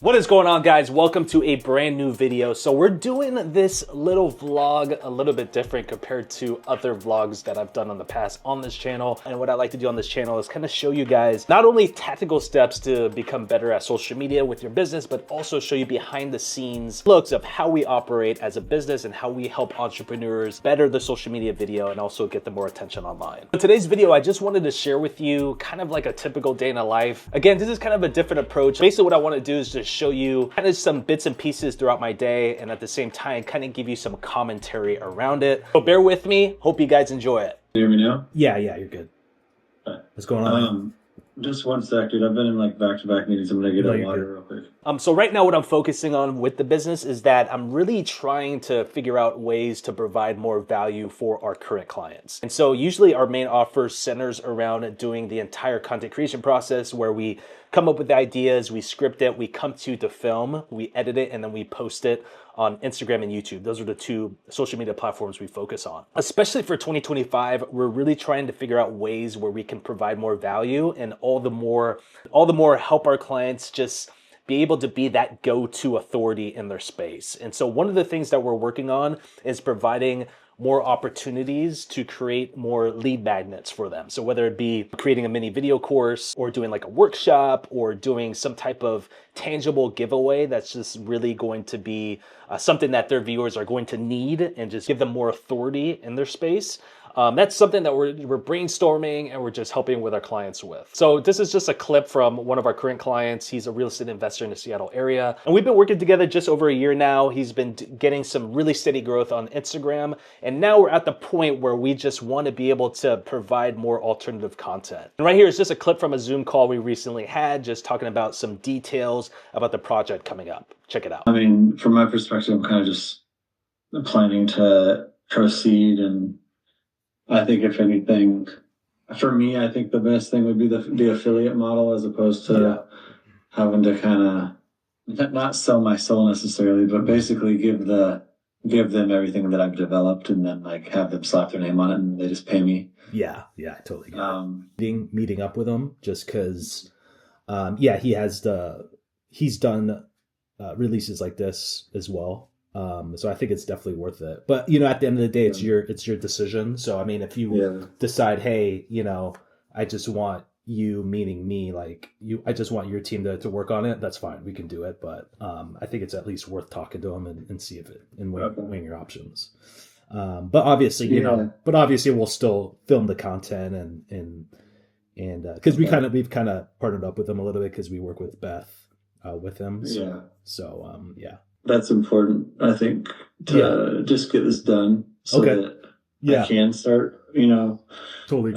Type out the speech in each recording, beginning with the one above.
What is going on, guys? Welcome to a brand new video. So we're doing this little vlog a little bit different compared to other vlogs that I've done on the past on this channel. And what I like to do on this channel is kind of show you guys not only tactical steps to become better at social media with your business, but also show you behind the scenes looks of how we operate as a business and how we help entrepreneurs better the social media video and also get them more attention online. In today's video, I just wanted to share with you kind of like a typical day in a life. Again, this is kind of a different approach. Basically, what I want to do is just show you kind of some bits and pieces throughout my day, and at the same time kind of give you some commentary around it. So bear with me. Hope you guys enjoy it. You hear me now? Yeah, you're good. What's going on? Just one sec, dude. I've been in like back-to-back meetings. I'm gonna get a water real quick. So right now what I'm focusing on with the business is that I'm really trying to figure out ways to provide more value for our current clients. And so usually our main offer centers around doing the entire content creation process where we come up with ideas, we script it, we come to the film, we edit it, and then we post it on Instagram and YouTube. Those are the two social media platforms we focus on. Especially for 2025, we're really trying to figure out ways where we can provide more value and all the more help our clients just be able to be that go-to authority in their space. And so one of the things that we're working on is providing more opportunities to create more lead magnets for them. So whether it be creating a mini video course or doing like a workshop or doing some type of tangible giveaway that's just really going to be something that their viewers are going to need and just give them more authority in their space. That's something that we're brainstorming and we're just helping with our clients with. So this is just a clip from one of our current clients. He's a real estate investor in the Seattle area. And we've been working together just over a year now. He's been getting some really steady growth on Instagram. And now we're at the point where we just want to be able to provide more alternative content. And right here is just a clip from a Zoom call we recently had, just talking about some details about the project coming up. Check it out. I mean, from my perspective, I'm kind of just planning to proceed, and I think if anything, for me, I think the best thing would be the affiliate model as opposed to having to kind of not sell my soul necessarily, but basically give them everything that I've developed and then like have them slap their name on it and they just pay me. Yeah, I totally get it. Meeting up with him just because, he's done releases like this as well. So I think it's definitely worth it. But, at the end of the day, it's your decision. So, I mean, if you decide, hey, I just want you, meaning me, I just want your team to work on it, that's fine. We can do it. But I think it's at least worth talking to them and see if it, and weighing your options. But obviously, obviously we'll still film the content and because we've kind of partnered up with them a little bit because we work with Beth with him. So, That's important, I think, to just get this done so that I can start, totally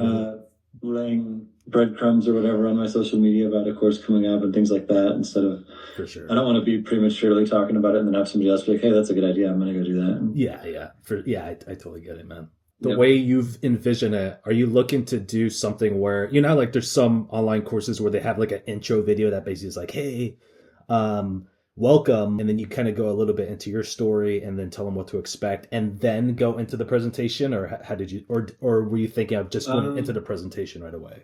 laying breadcrumbs or whatever on my social media about a course coming up and things like that instead of, for sure. I don't want to be prematurely talking about it and then have somebody else be like, hey, that's a good idea, I'm going to go do that. I totally get it, man. The way you've envisioned it, are you looking to do something where, like there's some online courses where they have like an intro video that basically is like, hey, welcome, and then you kind of go a little bit into your story and then tell them what to expect and then go into the presentation, or how did you, or were you thinking of just going into the presentation right away?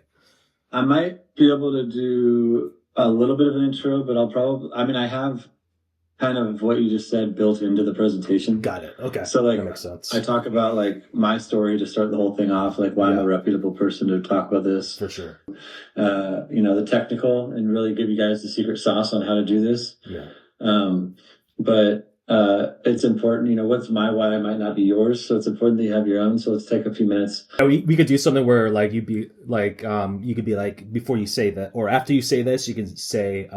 I might be able to do a little bit of an intro, but I have kind of what you just said built into the presentation. Got it. Okay. So that makes sense. I talk about like my story to start the whole thing off, like why I'm a reputable person to talk about this. For sure. The technical, and really give you guys the secret sauce on how to do this. Yeah. But it's important, what's my why might not be yours. So it's important that you have your own. So let's take a few minutes. We could do something where like you'd be like, you could be like, before you say that, or after you say this, you can say,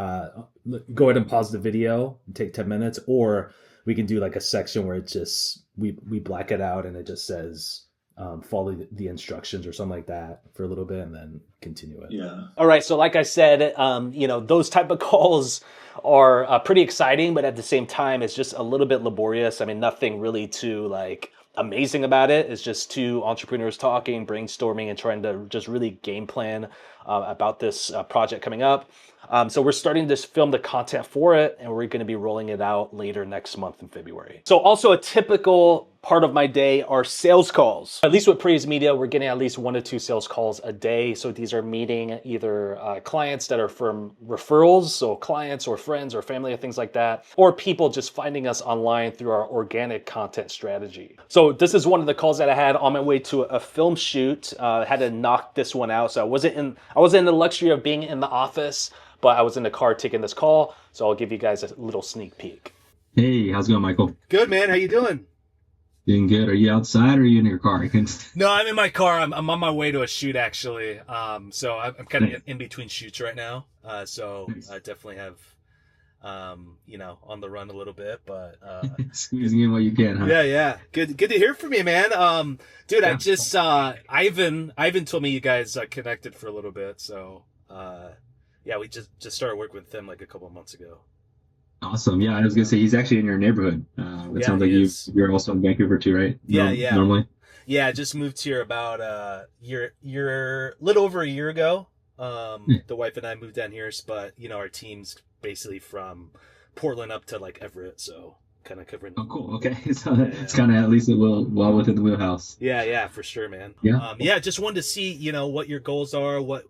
go ahead and pause the video and take 10 minutes, or we can do like a section where it just, we black it out and it just says, follow the instructions or something like that for a little bit and then continue it. Yeah. All right. So like I said, those type of calls are pretty exciting, but at the same time, it's just a little bit laborious. I mean, nothing really too like amazing about it. It's just two entrepreneurs talking, brainstorming, and trying to just really game plan about this project coming up. So we're starting to film the content for it, and we're going to be rolling it out later next month in February. So also a typical part of my day are sales calls. At least with Praise Media, we're getting at least 1 to 2 sales calls a day. So these are meeting either clients that are from referrals, so clients or friends or family or things like that, or people just finding us online through our organic content strategy. So this is one of the calls that I had on my way to a film shoot. Had to knock this one out. So I wasn't in the luxury of being in the office, but I was in the car taking this call. So I'll give you guys a little sneak peek. Hey, how's it going, Michael? Good, man. How you doing? Doing good. Are you outside or are you in your car? No, I'm in my car. I'm on my way to a shoot, actually. So I'm kind of Nice. in between shoots right now. So Nice. I definitely have, on the run a little bit, but Squeezing in what you can, huh? yeah. Good to hear from you, man. Dude, I Yeah. just Ivan told me you guys connected for a little bit. So yeah, we just started working with him like a couple of months ago. Awesome. Yeah, I was gonna say he's actually in your neighborhood. It Yeah, sounds like he is. you're also in Vancouver too, right? Yeah. Normally. Yeah, I just moved here about little over a year ago. Yeah. The wife and I moved down here, but our team's basically from Portland up to like Everett, so kind of covering. Oh, cool. Okay. So Yeah, it's kind of at least well within the wheelhouse. yeah, for sure, man. Yeah. Yeah, just wanted to see, what your goals are, what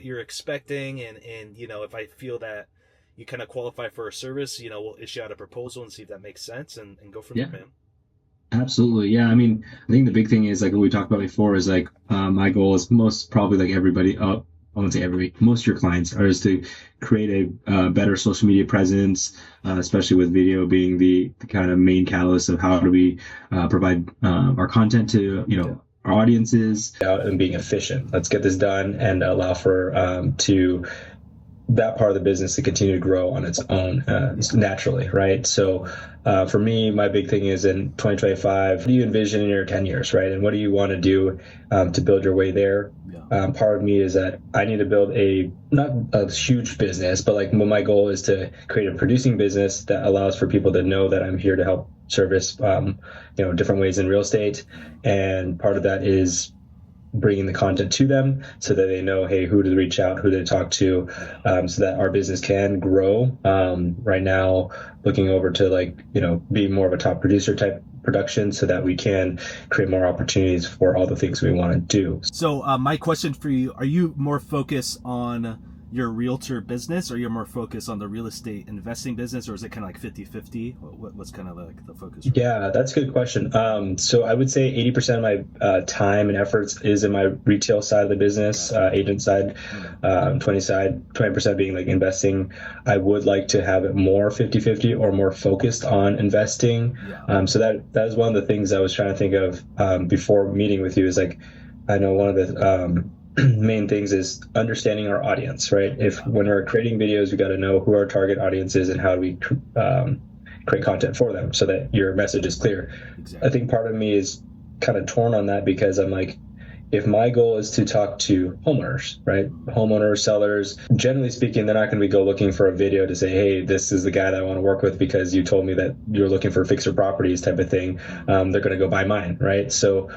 you're expecting, and if I feel that you kind of qualify for a service, we'll issue out a proposal and see if that makes sense, and go from Yeah. there, man. Absolutely. Yeah. I mean, I think the big thing is like what we talked about before is like my goal is most probably like everybody up. I won't say everybody, most of your clients are is to create a better social media presence, especially with video being the kind of main catalyst of how do we provide our content to, our audiences out and being efficient. Let's get this done and allow for to that part of the business to continue to grow on its own naturally, right? So for me, my big thing is in 2025, what do you envision in your 10 years, right? And what do you want to do to build your way there? Part of me is that I need to build not a huge business, but like my goal is to create a producing business that allows for people to know that I'm here to help service, different ways in real estate. And part of that is bringing the content to them so that they know, hey, who to reach out, who to talk to, so that our business can grow. Right now, looking over to be more of a top producer type production so that we can create more opportunities for all the things we want to do. So my question for you, are you more focused on your realtor business, or you're more focused on the real estate investing business, or is it kind of like 50-50? What's kind of like the focus? Yeah, that's a good question. So I would say 80% of my time and efforts is in my retail side of the business, agent side, 20% being like investing. I would like to have it more 50-50 or more focused on investing. So that is one of the things I was trying to think of before meeting with you is like, I know one of the main things is understanding our audience, right? When we're creating videos, we got to know who our target audience is and how do we create content for them so that your message is clear. Exactly. I think part of me is kind of torn on that because I'm like, if my goal is to talk to homeowners, right? Homeowners, sellers, generally speaking, they're not going to go looking for a video to say, hey, this is the guy that I want to work with because you told me that you're looking for fixer properties type of thing. They're going to go buy mine, right? So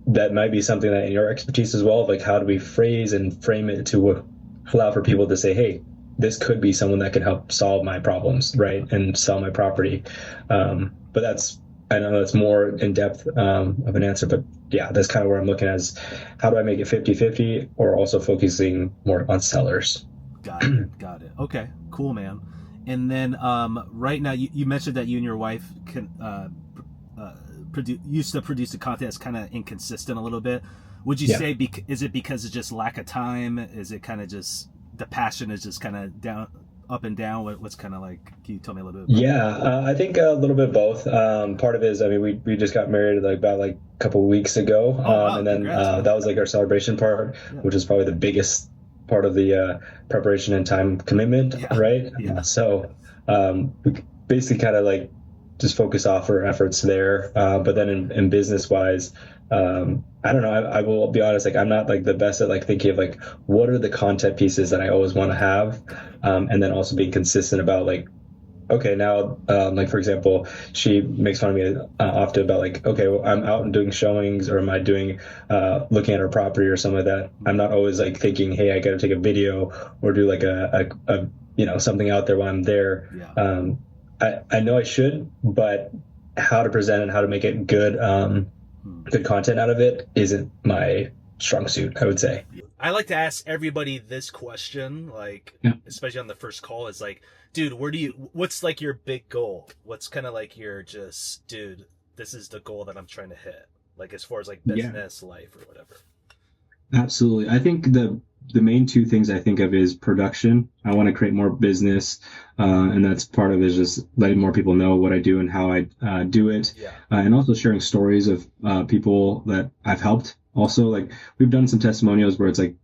that might be something that in your expertise as well, like how do we phrase and frame it to allow for people to say, hey, this could be someone that could help solve my problems, right? And sell my property. But I know that's more in depth of an answer, but yeah, that's kind of where I'm looking at is how do I make it 50-50 or also focusing more on sellers. Got it. Okay, cool, man. And then right now you mentioned that you and your wife can used to produce the content that's kind of inconsistent a little bit. Would you say is it because it's just lack of time? Is it kind of just the passion is just kind of down, up and down? What's kind of like? Can you tell me a little bit? I think a little bit both. Part of it is, I mean, we just got married about a couple of weeks ago, wow, and then that was like our celebration part, which is probably the biggest part of the preparation and time commitment, right? Yeah. So we basically kind of like just focus off our efforts there. But then in business wise, I don't know. I will be honest. Like I'm not like the best at like thinking of like what are the content pieces that I always want to have, and then also being consistent about like okay, now, like for example, she makes fun of me often about like, okay, well, I'm out and doing showings, or am I doing, looking at her property or something like that. I'm not always like thinking, hey, I got to take a video or do like something out there while I'm there. Yeah. I know I should, but how to present and how to make it good, good content out of it isn't my strong suit, I would say. I like to ask everybody this question, like, Yeah. especially on the first call, is like, dude, what's like your big goal? What's kind of like your just, dude, this is the goal that I'm trying to hit, like as far as like Yeah. business, life, or whatever. Absolutely. I think the main two things I think of is production. I want to create more business, and that's part of it is just letting more people know what I do and how I do it, Yeah. and also sharing stories of people that I've helped. Also, like we've done some testimonials where it's like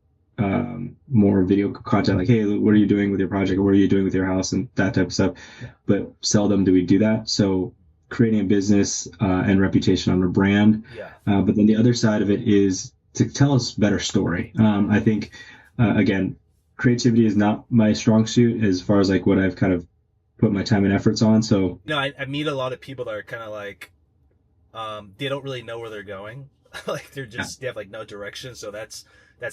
more video content, like, hey, what are you doing with your project, or what are you doing with your house, and that type of stuff. But seldom do we do that. So creating a business and reputation on a brand. Yeah. But then the other side of it is to tell us a better story. I think, again, creativity is not my strong suit as far as like what I've kind of put my time and efforts on. So, I meet a lot of people that are kind of like, they don't really know where they're going. Like they have like no direction. So that's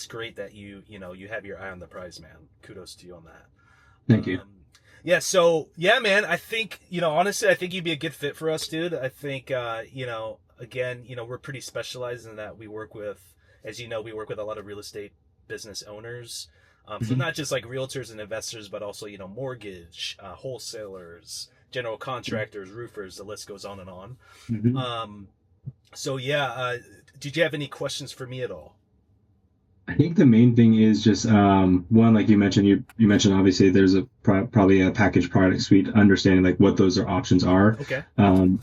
great that you have your eye on the prize, man. Kudos to you on that. thank you. Yeah. So yeah, man, I think, honestly, I think you'd be a good fit for us, dude. I think, again, we're pretty specialized in that we work with, as you know, we work with a lot of real estate business owners. So not just like realtors and investors, but also, mortgage, wholesalers, general contractors, roofers, the list goes on and on. So yeah, did you have any questions for me at all? I think the main thing is just one, like you mentioned, you mentioned obviously there's probably a package product suite. Understanding like what those options are, Okay.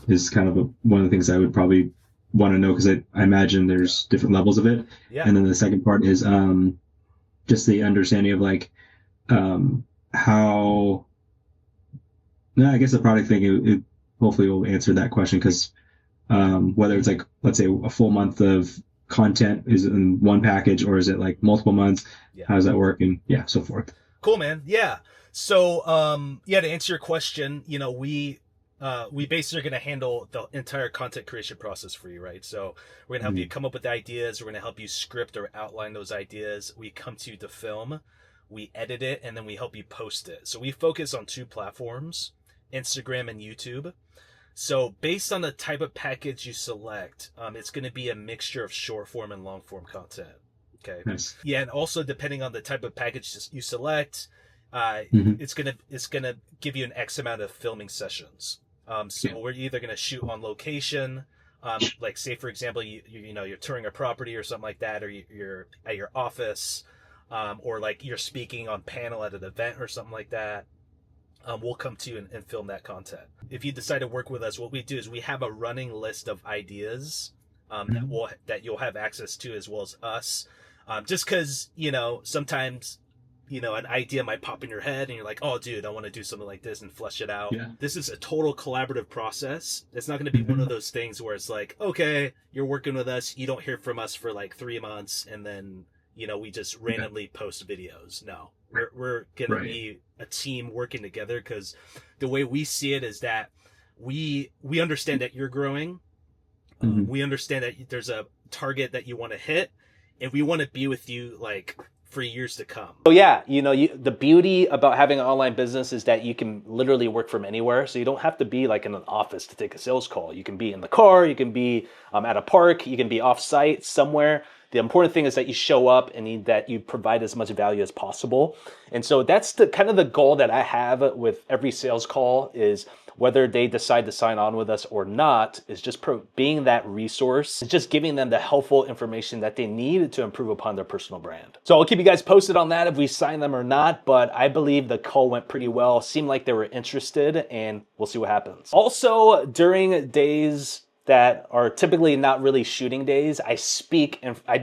is kind of one of the things I would probably want to know, because I imagine there's different levels of it. Yeah. And then the second part is just the understanding of like how. No, I guess the product thing it hopefully will answer that question, because whether it's like, let's say a full month of content is in one package, or is it like multiple months? Yeah. How does that work? And yeah, so forth. Cool, man. Yeah. So, to answer your question, we basically are going to handle the entire content creation process for you, right? So we're going to help you come up with ideas. We're going to help you script or outline those ideas. We come to you to film, we edit it, and then we help you post it. So we focus on 2 platforms, Instagram and YouTube. So based on the type of package you select, it's going to be a mixture of short form and long form content. Okay. Nice. Yeah, and also depending on the type of package you select, it's gonna give you an X amount of filming sessions. So we're either gonna shoot on location, like say for example you're touring a property or something like that, or you're at your office, or like you're speaking on panel at an event or something like that. We'll come to you and film that content. If you decide to work with us, what we do is we have a running list of ideas that you'll have access to, as well as us. Just because, sometimes, an idea might pop in your head and you're like, oh, dude, I want to do something like this and flesh it out. Yeah. This is a total collaborative process. It's not going to be one of those things where it's like, okay, you're working with us, you don't hear from us for like 3 months, and then, we just randomly post videos. No, we're going to be a team working together, because the way we see it is that we understand that you're growing. We understand that there's a target that you want to hit, and we want to be with you like for years to come. So yeah, the beauty about having an online business is that you can literally work from anywhere. So you don't have to be like in an office to take a sales call. You can be in the car, you can be at a park, you can be off site somewhere. The important thing is that you show up and that you provide as much value as possible. And so that's the kind of the goal that I have with every sales call, is whether they decide to sign on with us or not, is just being that resource, just giving them the helpful information that they need to improve upon their personal brand. So I'll keep you guys posted on that if we sign them or not, but I believe the call went pretty well. Seemed like they were interested, and we'll see what happens. Also, during days that are typically not really shooting days, I speak and I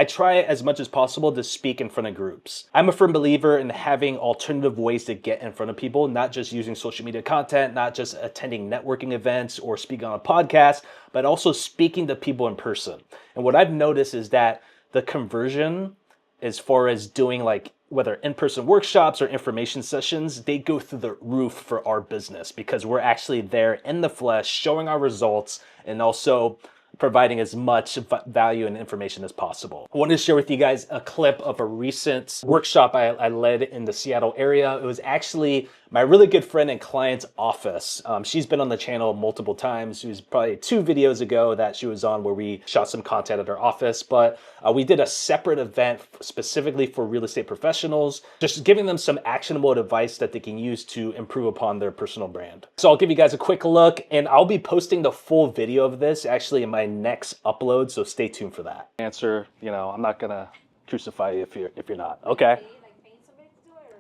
try as much as possible to speak in front of groups. I'm a firm believer in having alternative ways to get in front of people, not just using social media content, not just attending networking events or speaking on a podcast, but also speaking to people in person. And what I've noticed is that the conversion, as far as doing like whether in-person workshops or information sessions, they go through the roof for our business because we're actually there in the flesh, showing our results and also providing as much value and information as possible. I wanted to share with you guys a clip of a recent workshop I led in the Seattle area. It was actually my really good friend and client's office. She's been on the channel multiple times. It was probably 2 videos ago that she was on where we shot some content at her office, but we did a separate event specifically for real estate professionals, just giving them some actionable advice that they can use to improve upon their personal brand. So I'll give you guys a quick look, and I'll be posting the full video of this actually in my next upload, so stay tuned for that. Answer, I'm not gonna crucify you if you're not. Okay.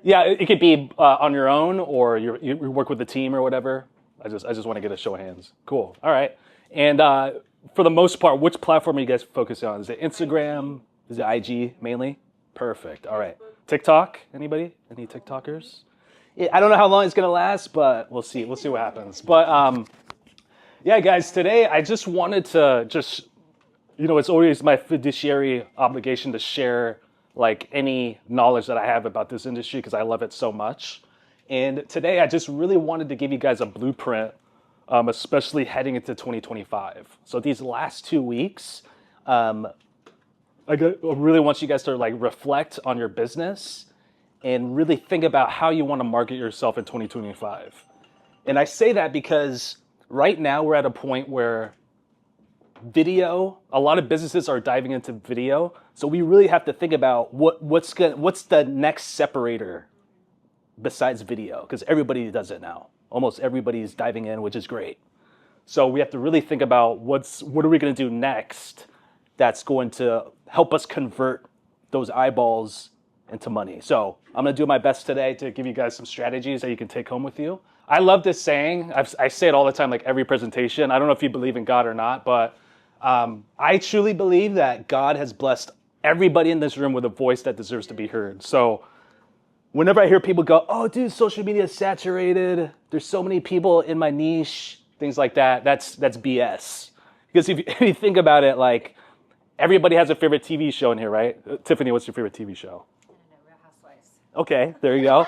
Yeah, it could be on your own, or you work with a team or whatever. I just want to get a show of hands. Cool. All right. And for the most part, which platform are you guys focusing on? Is it Instagram? Is it IG mainly? Perfect. All right. TikTok? Anybody? Any TikTokers? Yeah, I don't know how long it's gonna last, but we'll see. We'll see what happens. But yeah, guys, today I just wanted to it's always my fiduciary obligation to share like any knowledge that I have about this industry because I love it so much. And today I just really wanted to give you guys a blueprint, especially heading into 2025. So these last 2 weeks, I really want you guys to like reflect on your business and really think about how you want to market yourself in 2025. And I say that because right now we're at a point where a lot of businesses are diving into video. So we really have to think about what's the next separator besides video, because everybody does it now. Almost everybody's diving in, which is great. So we have to really think about what are we going to do next that's going to help us convert those eyeballs into money. So I'm going to do my best today to give you guys some strategies that you can take home with you. I love this saying. I say it all the time, like every presentation. I don't know if you believe in God or not, but I truly believe that God has blessed everybody in this room with a voice that deserves to be heard. So whenever I hear people go, oh, dude, social media is saturated. There's so many people in my niche, things like that. That's BS. Because if you think about it, like everybody has a favorite TV show in here, right? Tiffany, what's your favorite TV show? Real Housewives. Okay, there you go.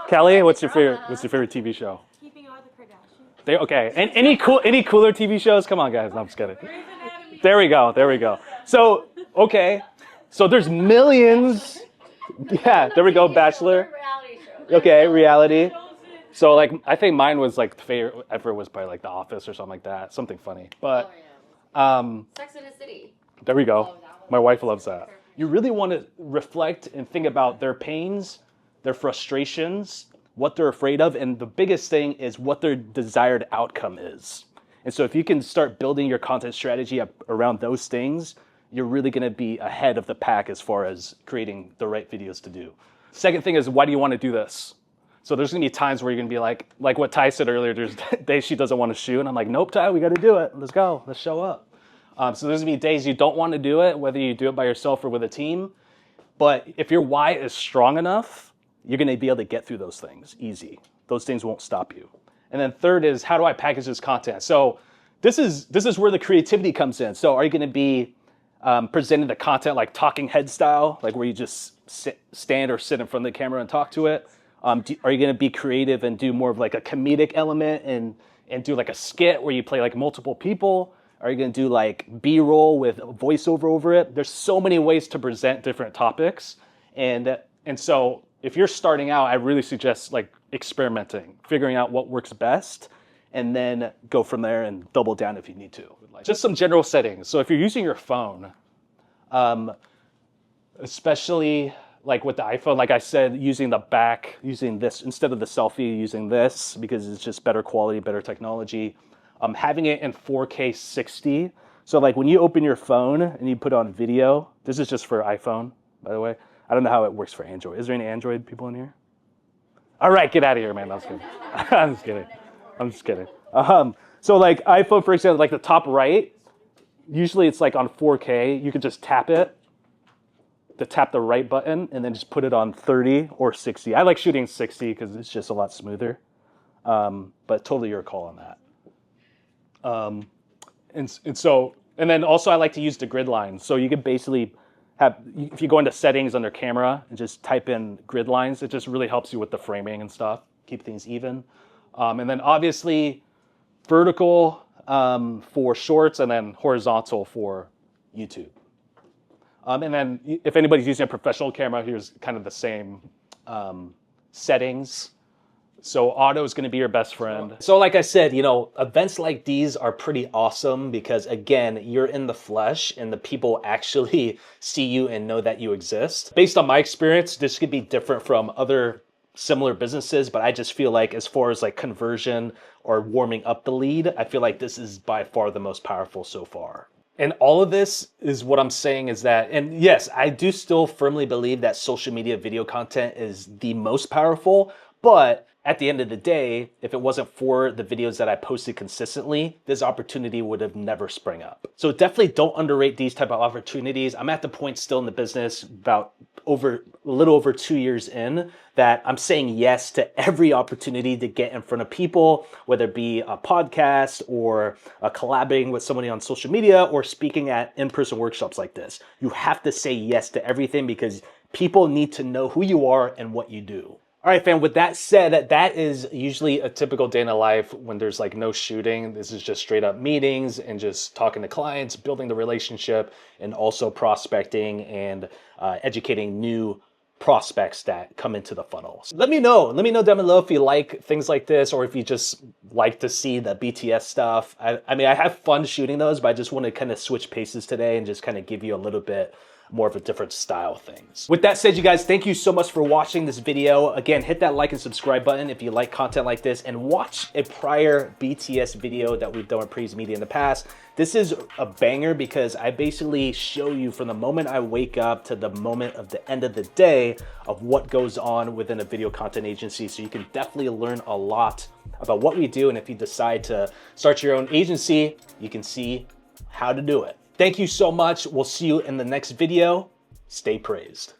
Kelly, what's your favorite TV show? Keeping Up with the Kardashians. Okay. And any cooler TV shows? Come on, guys. No, I'm just kidding. There we go. So, okay. So there's millions. Yeah, there we go. Bachelor. Reality show. Okay, reality. So like, I think mine was like favorite ever was probably like The Office or something like that. Something funny. But Sex in the City. there we go. My wife loves that. You really want to reflect and think about their pains, their frustrations, what they're afraid of, and the biggest thing is what their desired outcome is. And so if you can start building your content strategy up around those things, you're really going to be ahead of the pack as far as creating the right videos to do. Second thing is, why do you want to do this? So there's going to be times where you're going to be like what Ty said earlier, there's days she doesn't want to shoot. And I'm like, nope, Ty, we got to do it. Let's go. Let's show up. So there's going to be days you don't want to do it, whether you do it by yourself or with a team. But if your why is strong enough, you're going to be able to get through those things easy. Those things won't stop you. And then third is, how do I package this content? So this is where the creativity comes in. So are you going to be presenting the content like talking head style, like where you just stand or sit in front of the camera and talk to it? Are you going to be creative and do more of like a comedic element and do like a skit where you play like multiple people? Are you going to do like B-roll with voiceover over it? There's so many ways to present different topics. And so if you're starting out, I really suggest like experimenting, figuring out what works best, and then go from there and double down if you need to. Just some general settings. So if you're using your phone, especially like with the iPhone, like I said, using the back, using this instead of the selfie, using this because it's just better quality, better technology. Having it in 4K 60. So like when you open your phone and you put on video, this is just for iPhone, by the way. I don't know how it works for Android. Is there any Android people in here? All right, get out of here, man. I'm just kidding. I'm just kidding. So like iPhone, for example, like the top right, usually it's like on 4K. You can just tap it, tap the right button, and then just put it on 30 or 60. I like shooting 60 because it's just a lot smoother. But totally your call on that. And then also I like to use the grid line. So you can basically if you go into settings under camera and just type in grid lines, it just really helps you with the framing and stuff, keep things even. And then obviously vertical for shorts and then horizontal for YouTube. And then if anybody's using a professional camera, here's kind of the same settings. So auto is going to be your best friend. So like I said, events like these are pretty awesome because again, you're in the flesh and the people actually see you and know that you exist. Based on my experience, this could be different from other similar businesses, but I just feel like as far as like conversion or warming up the lead, I feel like this is by far the most powerful so far. And all of this is what I'm saying is that, and yes, I do still firmly believe that social media video content is the most powerful, but at the end of the day, if it wasn't for the videos that I posted consistently, this opportunity would have never sprung up. So definitely don't underrate these type of opportunities. I'm at the point still in the business about a little over 2 years in that I'm saying yes to every opportunity to get in front of people, whether it be a podcast or collaborating with somebody on social media or speaking at in-person workshops like this. You have to say yes to everything because people need to know who you are and what you do. All right, fam, with that said, that is usually a typical day in the life when there's like no shooting. This is just straight up meetings and just talking to clients, building the relationship, and also prospecting and educating new prospects that come into the funnel. So let me know down below if you like things like this or if you just like to see the BTS stuff. I mean, I have fun shooting those, but I just want to kind of switch paces today and just kind of give you a little bit more of a different style of things. With that said, you guys, thank you so much for watching this video. Again, hit that like and subscribe button if you like content like this and watch a prior BTS video that we've done with Praise Media in the past. This is a banger because I basically show you from the moment I wake up to the moment of the end of the day of what goes on within a video content agency. So you can definitely learn a lot about what we do. And if you decide to start your own agency, you can see how to do it. Thank you so much. We'll see you in the next video. Stay praised.